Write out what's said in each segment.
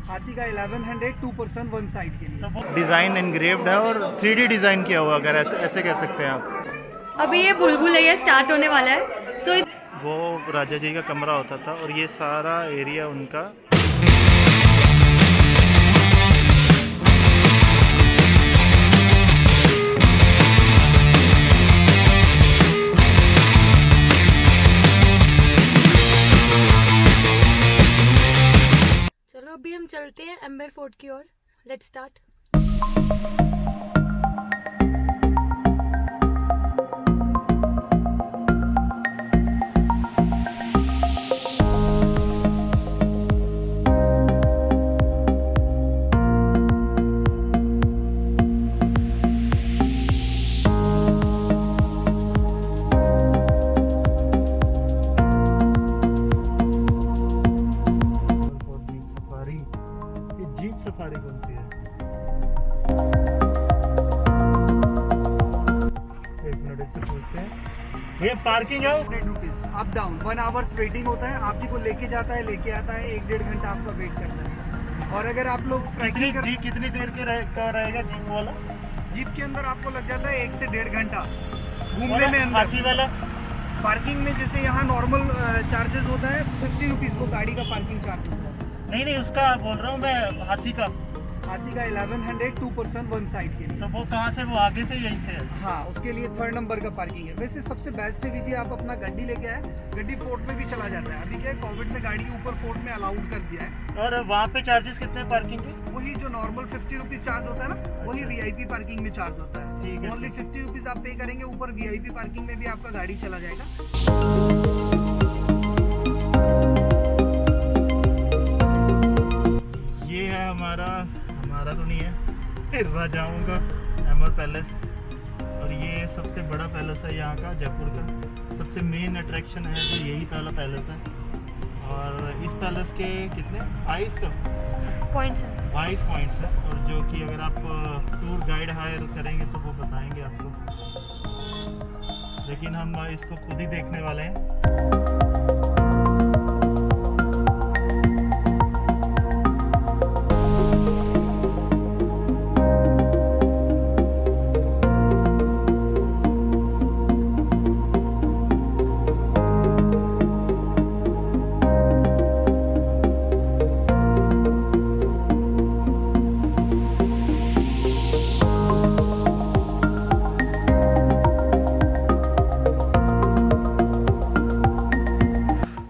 हाथी का 1100 2 person one side के लिए। डिज़ाइन एनग्रेव्ड है और 3D डिज़ाइन किया हुआ, अगर ऐसे कह सकते हैं आप। अभी ये भूल भुलैया स्टार्ट होने वाला है। सो वो राजा जी का कमरा होता था और ये सारा एरिया उनका। चलो अभी हम चलते हैं एम्बर फोर्ट की ओर। Let's start. जीप सफारी कौन सी है? एक मिनट इससे पूछते हैं। भैया पार्किंग है? 100 rupees up down, 1 hours waiting होता है। आप जी को लेके जाता है, लेके आता है, 1-1.5 घंटा आपका वेट करना है। और अगर आप लोग कितनी देर के रहेगा जीप वाला? जीप के अंदर आपको लग जाता है 1 से 1.5 घंटा घूमने में। अंदर हाथी वाला पार्किंग में जैसे यहाँ नॉर्मल चार्जेस होता है 50 रुपीज को गाड़ी का पार्किंग चार्ज होता है। नहीं उसका बोल रहा हूँ मैं, हाथी का 1100 2 पर्सन वन साइड के लिए। तो वो कहाँ से? वो आगे से यहीं से है? हाँ, उसके लिए 3rd नंबर का पार्किंग है। वैसे सबसे बेस्ट है विजय, आप अपना गड्डी लेके आए, गड्डी फोर्ट में भी चला जाता है। अभी क्या है, कोविड में गाड़ी ऊपर फोर्ट में अलाउड कर दिया है। और वहाँ पे चार्जेस कितने पार्किंग के? वही जो नॉर्मल 50 रुपीज चार्ज होता है ना, वही वीआईपी पार्किंग में चार्ज होता है। ठीक है। ओनली 50 रुपीज आप पे करेंगे, ऊपर वीआईपी पार्किंग में भी आपका गाड़ी चला जाएगा। ये है हमारा तो नहीं है, फिर जाऊँगा एमर पैलेस। और ये सबसे बड़ा पैलेस है यहाँ का, जयपुर का सबसे मेन अट्रैक्शन है जो यही पहला पैलेस है। और इस पैलेस के कितने 22 पॉइंट्स है। और जो कि अगर आप टूर गाइड हायर करेंगे तो वो बताएंगे आपको, लेकिन हम इसको खुद ही देखने वाले हैं।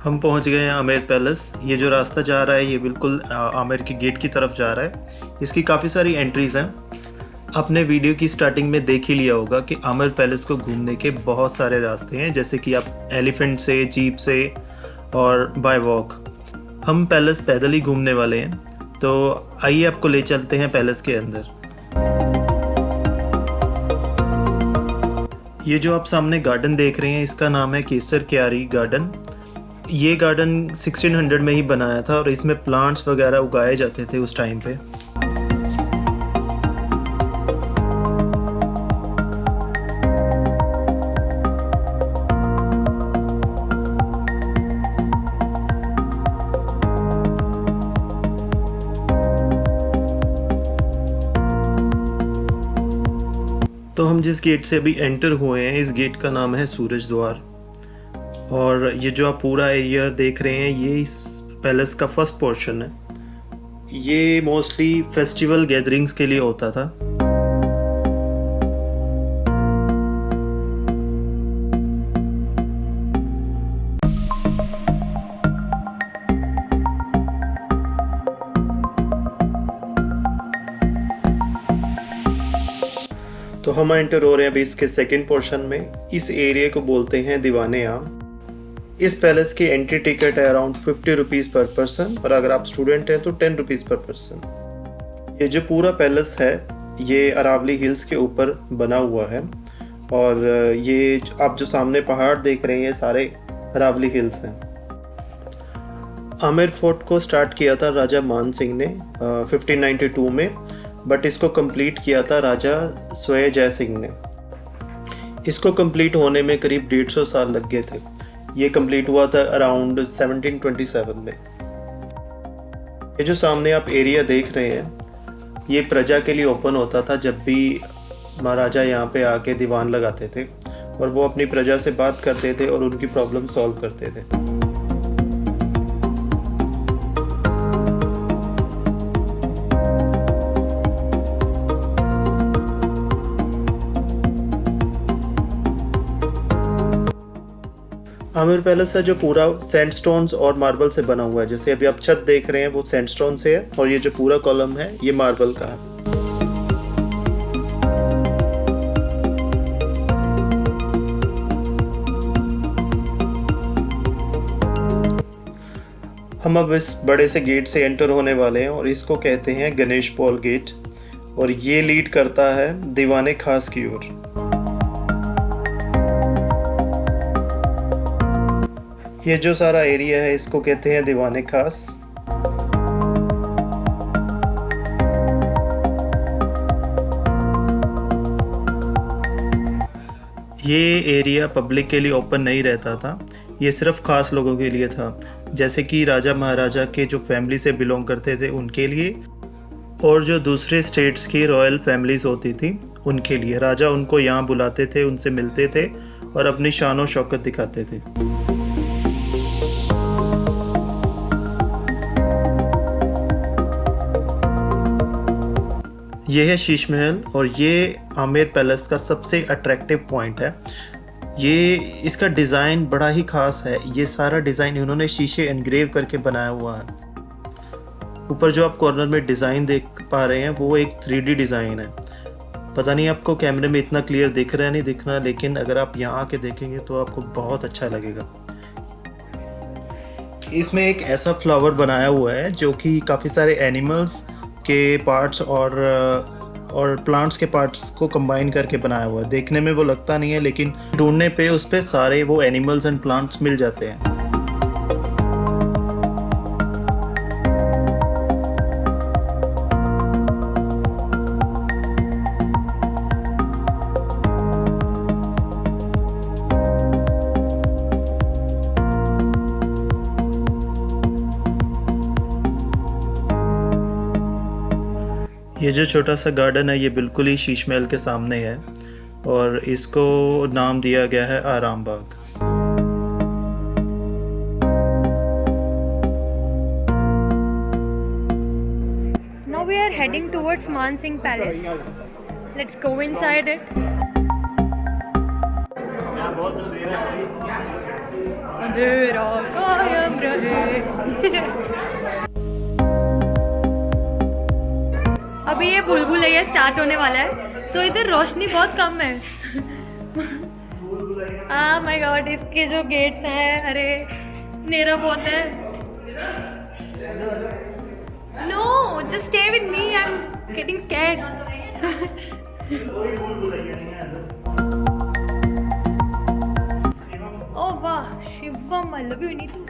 हम पहुंच गए हैं आमेर पैलेस। ये जो रास्ता जा रहा है ये बिल्कुल आमेर के गेट की तरफ जा रहा है। इसकी काफ़ी सारी एंट्रीज़ हैं। आपने वीडियो की स्टार्टिंग में देख ही लिया होगा कि आमेर पैलेस को घूमने के बहुत सारे रास्ते हैं, जैसे कि आप एलिफेंट से, जीप से और बाय वॉक। हम पैलेस पैदल ही घूमने वाले हैं, तो आइए आपको ले चलते हैं पैलेस के अंदर। ये जो आप सामने गार्डन देख रहे हैं इसका नाम है केसर क्यारी गार्डन। ये गार्डन 1600 में ही बनाया था और इसमें प्लांट्स वगैरह उगाए जाते थे उस टाइम पे। तो हम जिस गेट से अभी एंटर हुए हैं, इस गेट का नाम है सूरज द्वार। और ये जो आप पूरा एरिया देख रहे हैं ये इस पैलेस का फर्स्ट पोर्शन है। ये मोस्टली फेस्टिवल गैदरिंग्स के लिए होता था। तो हम एंटर हो रहे हैं अभी इसके सेकंड पोर्शन में। इस एरिया को बोलते हैं दीवाने आम। इस पैलेस की एंट्री टिकट है अराउंड 50 रुपीज़ पर पर्सन, और अगर आप स्टूडेंट हैं तो 10 रुपीज़ पर पर्सन। ये जो पूरा पैलेस है ये अरावली हिल्स के ऊपर बना हुआ है, और ये आप जो सामने पहाड़ देख रहे हैं ये सारे अरावली हिल्स हैं। आमेर फोर्ट को स्टार्ट किया था राजा मान सिंह ने 1592 में, बट इसको कंप्लीट किया था राजा स्वय जय सिंह ने। इसको कंप्लीट होने में करीब 150 साल लग गए थे। ये कंप्लीट हुआ था अराउंड 1727 में। ये जो सामने आप एरिया देख रहे हैं, ये प्रजा के लिए ओपन होता था जब भी महाराजा यहाँ पे आके दीवान लगाते थे और वो अपनी प्रजा से बात करते थे और उनकी प्रॉब्लम सॉल्व करते थे। आमेर पैलेस है जो पूरा सैंडस्टोन्स और मार्बल से बना हुआ है। जैसे अभी आप छत देख रहे हैं वो सैंडस्टोन से है और ये जो पूरा कॉलम है ये मार्बल का है। हम अब इस बड़े से गेट से एंटर होने वाले हैं और इसको कहते हैं गणेश पॉल गेट और ये लीड करता है दीवाने खास की ओर। ये जो सारा एरिया है इसको कहते हैं दीवाने खास। ये एरिया पब्लिक के लिए ओपन नहीं रहता था, ये सिर्फ खास लोगों के लिए था, जैसे कि राजा महाराजा के जो फैमिली से बिलोंग करते थे उनके लिए और जो दूसरे स्टेट्स की रॉयल फैमिलीज होती थी उनके लिए। राजा उनको यहाँ बुलाते थे, उनसे मिलते थे और अपनी शान और शौकत दिखाते थे। ये है शीश महल और ये आमेर पैलेस का सबसे अट्रैक्टिव पॉइंट है। ये इसका डिज़ाइन बड़ा ही ख़ास है। ये सारा डिज़ाइन इन्होंने शीशे एनग्रेव करके बनाया हुआ है। ऊपर जो आप कॉर्नर में डिज़ाइन देख पा रहे हैं वो एक 3D डिज़ाइन है। पता नहीं आपको कैमरे में इतना क्लियर दिख रहा है नहीं दिख रहा, लेकिन अगर आप यहाँ आके देखेंगे तो आपको बहुत अच्छा लगेगा। इसमें एक ऐसा फ्लावर बनाया हुआ है जो कि काफ़ी सारे एनिमल्स के पार्ट्स और प्लांट्स के पार्ट्स को कंबाइन करके बनाया हुआ है। देखने में वो लगता नहीं है लेकिन ढूंढने पे उस पे सारे वो एनिमल्स एंड प्लांट्स मिल जाते हैं। ये जो छोटा सा गार्डन है ये बिल्कुल ही शीश महल के सामने है और इसको नाम दिया गया है आराम बाग। Now we are heading towards Man Singh Palace. Let's go inside it. अंधेरा कायम रहे। अभी ये भूल-भुलैया स्टार्ट होने वाला है, सो इधर रोशनी बहुत कम है। माय गॉड, इसके जो गेट्स हैं, अरे अंधेरा बहुत है। No, just stay with me, I am getting scared. Oh वाह, Shivam, I love you Neetu.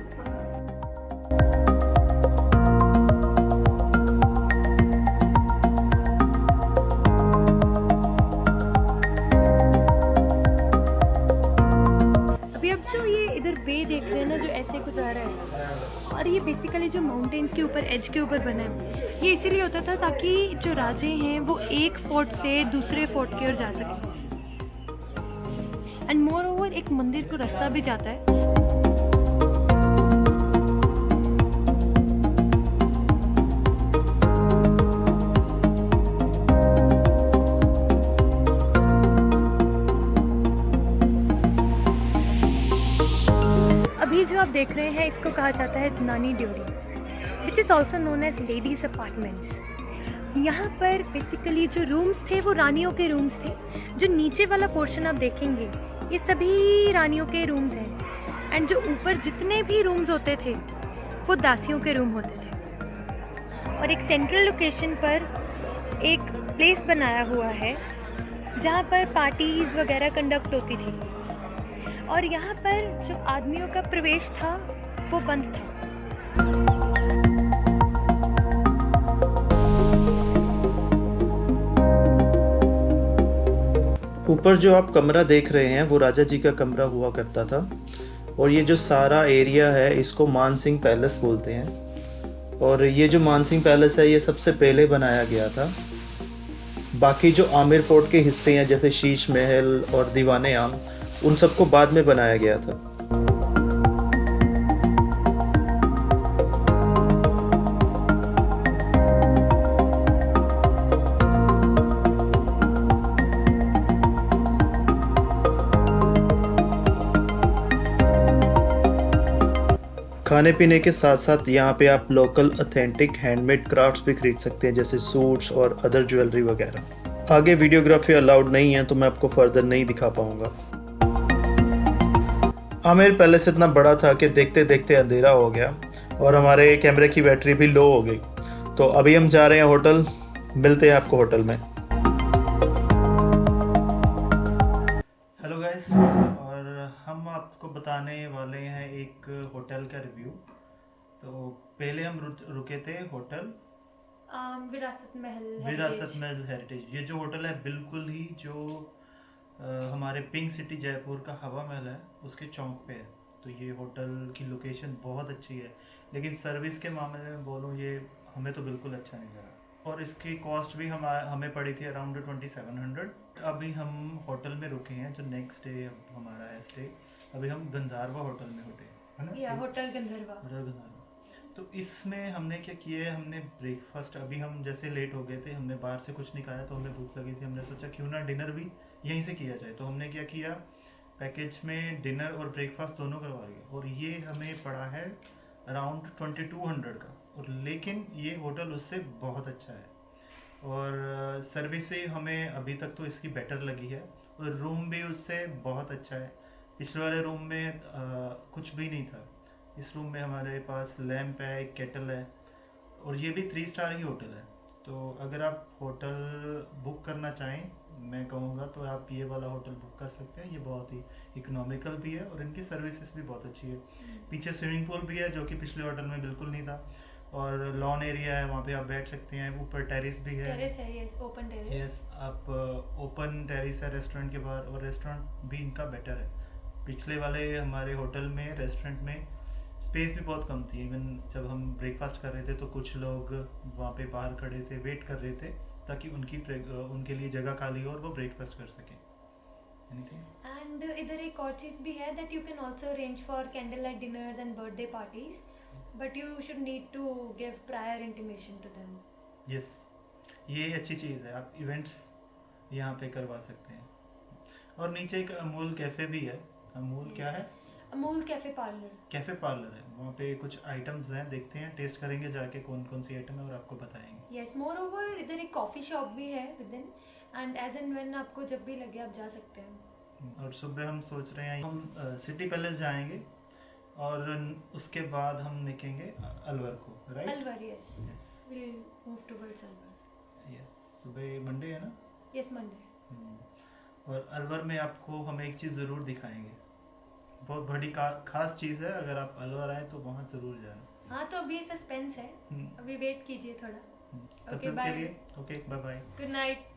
वे देख रहे हैं ना जो ऐसे कुछ आ रहा है, और ये बेसिकली जो माउंटेन्स के ऊपर एज के ऊपर बना है, ये इसीलिए होता था ताकि जो राजे हैं वो एक फोर्ट से दूसरे फोर्ट की ओर जा सकें। एंड मोर ओवर एक मंदिर को रास्ता भी जाता है। अभी जो आप देख रहे हैं इसको कहा जाता है ज़नानी ड्यूरी, which is also known as ladies apartments. यहाँ पर बेसिकली जो रूम्स थे वो रानियों के रूम्स थे। जो नीचे वाला पोर्शन आप देखेंगे ये सभी रानियों के रूम्स हैं, एंड जो ऊपर जितने भी रूम्स होते थे वो दासियों के रूम होते थे। और एक सेंट्रल लोकेशन पर एक प्लेस बनाया हुआ है जहाँ पर पार्टीज़ वगैरह कंडक्ट होती थी, और यहाँ पर जो आदमियों का प्रवेश था वो बंद था। ऊपर जो आप कमरा देख रहे हैं वो राजा जी का कमरा हुआ करता था, और ये जो सारा एरिया है इसको मान सिंह पैलेस बोलते हैं। और ये जो मानसिंह पैलेस है ये सबसे पहले बनाया गया था। बाकी जो आमिर फोर्ट के हिस्से हैं जैसे शीश महल और दीवाने आम, उन सबको बाद में बनाया गया था। खाने पीने के साथ साथ यहाँ पे आप लोकल ऑथेंटिक हैंडमेड क्राफ्ट्स भी खरीद सकते हैं जैसे सूट्स और अदर ज्वेलरी वगैरह। आगे वीडियोग्राफी अलाउड नहीं है तो मैं आपको फर्दर नहीं दिखा पाऊंगा। आमिर पैलेस इतना बड़ा था कि देखते देखते अंधेरा हो गया और हमारे कैमरे की बैटरी भी लो हो गई। तो अभी हम जा रहे हैं होटल, मिलते हैं आपको होटल में। हेलो गाइस, और हम आपको बताने वाले हैं एक होटल का रिव्यू। तो पहले हम रुके थे होटल विरासत महल हेरिटेज। ये जो होटल है बिल्कुल ही जो हमारे पिंक सिटी जयपुर का हवा महल है उसके चौक पे है। तो ये होटल की लोकेशन बहुत अच्छी है, लेकिन सर्विस के मामले में बोलूँ ये हमें तो बिल्कुल अच्छा नहीं लगा। और इसकी कॉस्ट भी हमें पड़ी थी अराउंड 2700। अभी हम होटल में रुके हैं, जो नेक्स्ट डे हमारा है स्टे। अभी हम गंधर्वा होटल में होते हैं, है ना? होटल गंधर्वा। तो इसमें हमने क्या किया है, हमने ब्रेकफास्ट, अभी हम जैसे लेट हो गए थे, हमने बाहर से कुछ नहीं खाया तो हमें भूख लगी थी। हमने सोचा क्यों ना डिनर भी यहीं से किया जाए। तो हमने क्या किया, पैकेज में डिनर और ब्रेकफास्ट दोनों करवा लिया और ये हमें पड़ा है अराउंड 2200 का। और लेकिन ये होटल उससे बहुत अच्छा है और सर्विस भी हमें अभी तक तो इसकी बेटर लगी है और रूम भी उससे बहुत अच्छा है। पिछले वाले रूम में कुछ भी नहीं था। इस रूम में हमारे पास लैंप है, एक केटल है और ये भी 3 स्टार ही होटल है। तो अगर आप होटल बुक करना चाहें, मैं कहूँगा तो आप ये वाला होटल बुक कर सकते हैं। ये बहुत ही इकोनॉमिकल भी है और इनकी सर्विसेज भी बहुत अच्छी है। पीछे स्विमिंग पूल भी है जो कि पिछले होटल में बिल्कुल नहीं था, और लॉन एरिया है, वहाँ पे आप बैठ सकते हैं। ऊपर टेरेस भी है। टेरेस है, यस, ओपन टेरेस। यस, आप ओपन टेरेस है रेस्टोरेंट के बाहर, और रेस्टोरेंट भी इनका बेटर है। पिछले वाले हमारे होटल में रेस्टोरेंट में स्पेस भी बहुत कम थी। इवन जब हम ब्रेकफास्ट कर रहे थे तो कुछ लोग वहाँ पे बाहर खड़े थे, वेट कर रहे थे ताकि उनके लिए जगह खाली हो और वो ब्रेकफास्ट कर सकें। एंड इधर एक और चीज़ भी है that you can also arrange for candle light dinners and birthday parties, but you should need to give prior intimation to them. Yes, ये अच्छी चीज़ है, आप इवेंट्स यहाँ पे करवा सकते हैं। और नीचे एक अमूल कैफ़े भी है। अमूल क्या है? अमूल कैफे पार्लर है। वहाँ पे कुछ आइटम्स हैं, देखते हैं, टेस्ट करेंगे जाके कौन कौन सी आइटम है और आपको बताएंगे। यस, मोर ओवर इधर एक कॉफ़ी शॉप भी है within, and as and when आपको जब भी लगे आप जा सकते हैं। और सुबह हम सोच रहे हैं हम सिटी पैलेस जाएंगे और उसके बाद हम निकलेंगे अलवर को, right? Alwar, yes, will move towards Alwar. Yes, सुबह मंडे है ना? Yes, Monday. और अलवर में आपको हम एक चीज़ ज़रूर दिखाएंगे, बहुत बड़ी खास चीज़ है। अगर आप अलवर आए तो वहाँ ज़रूर जाना। हाँ, तो अभी सस्पेंस है, अभी वेट कीजिए थोड़ा। Okay, bye. Okay, bye bye, good night.